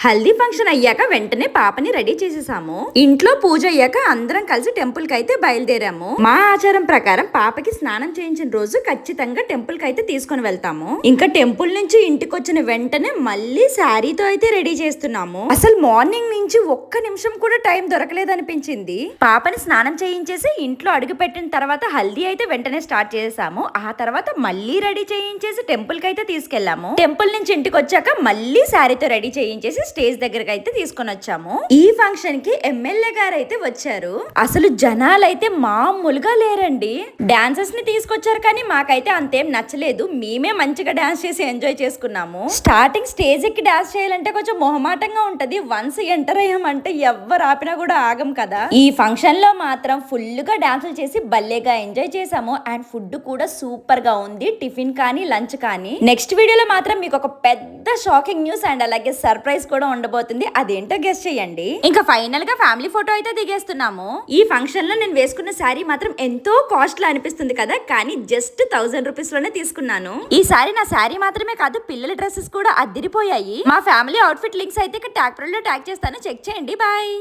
Haldi function అయ్యాక వెంటనే పాపని రెడీ చేసేసాము. ఇంట్లో పూజ అయ్యాక అందరం కలిసి టెంపుల్ కి అయితే బయలుదేరాము. మా ఆచారం ప్రకారం పాపకి స్నానం చేయించిన రోజు ఖచ్చితంగా టెంపుల్ కి అయితే తీసుకొని వెళ్తాము. ఇంకా టెంపుల్ నుంచి ఇంటికి వచ్చిన వెంటనే మళ్ళీ శారీతో అయితే రెడీ చేస్తున్నాము. అసలు మార్నింగ్ నుంచి ఒక్క నిమిషం కూడా టైం దొరకలేదనిపించింది. పాపని స్నానం చేయించేసి ఇంట్లో అడుగు పెట్టిన తర్వాత హల్దీ అయితే వెంటనే స్టార్ట్ చేసాము. ఆ తర్వాత మళ్ళీ రెడీ చేయించేసి టెంపుల్ కి అయితే తీసుకెళ్లాము. టెంపుల్ నుంచి ఇంటికి వచ్చాక మళ్ళీ శారీతో రెడీ చేయించేసి స్టేజ్ దగ్గరకు అయితే తీసుకొని వచ్చాము. ఈ ఫంక్షన్ కి ఎమ్మెల్యే గారు అయితే వచ్చారు. అసలు జనాలు అయితే మామూలుగా లేరండి. డాన్సర్స్ ని తీసుకొచ్చారు కానీ మాకైతే అంతేం నచ్చలేదు. మేమే మంచిగా డాన్స్ చేసి ఎంజాయ్ చేసుకున్నాము. స్టార్టింగ్ స్టేజ్ ఎక్కి డాన్స్ చేయాలంటే కొంచెం మొహమాటంగా ఉంటది. వన్స్ ఎంటర్ అయ్యామంటే ఎవ్వరు ఆపినా కూడా ఆగం కదా. ఈ ఫంక్షన్ లో మాత్రం ఫుల్ గా డాన్సులు చేసి భలేగా ఎంజాయ్ చేసాము. అండ్ ఫుడ్ కూడా సూపర్ గా ఉంది. టిఫిన్ కానీ లంచ్ కానీ. నెక్స్ట్ వీడియోలో మాత్రం మీకు ఒక పెద్ద షాకింగ్ న్యూస్ అండ్ అలాగే సర్ప్రైజ్ కూడా ఉండబోతుంది. అదేంటో గెస్ చేయండి. ఇంకా ఫైనల్ గా ఫ్యామిలీ ఫోటో అయితే దిగేస్తున్నాము. ఈ ఫంక్షన్ లో నేను వేసుకున్న శారీ మాత్రం ఎంతో కాస్ట్ లో అనిపిస్తుంది కదా, కానీ జస్ట్ 1000 రూపీస్ లోనే తీసుకున్నాను. ఈ సారీ నా శారీ మాత్రమే కాదు, పిల్లల డ్రెస్సెస్ కూడా అదిరిపోయాయి. మా ఫ్యామిలీ అవుట్ఫిట్ లింక్స్ అయితే ట్యాగ్ ప్రో లో ట్యాగ్ చేస్తాను, చెక్ చేయండి. బాయ్.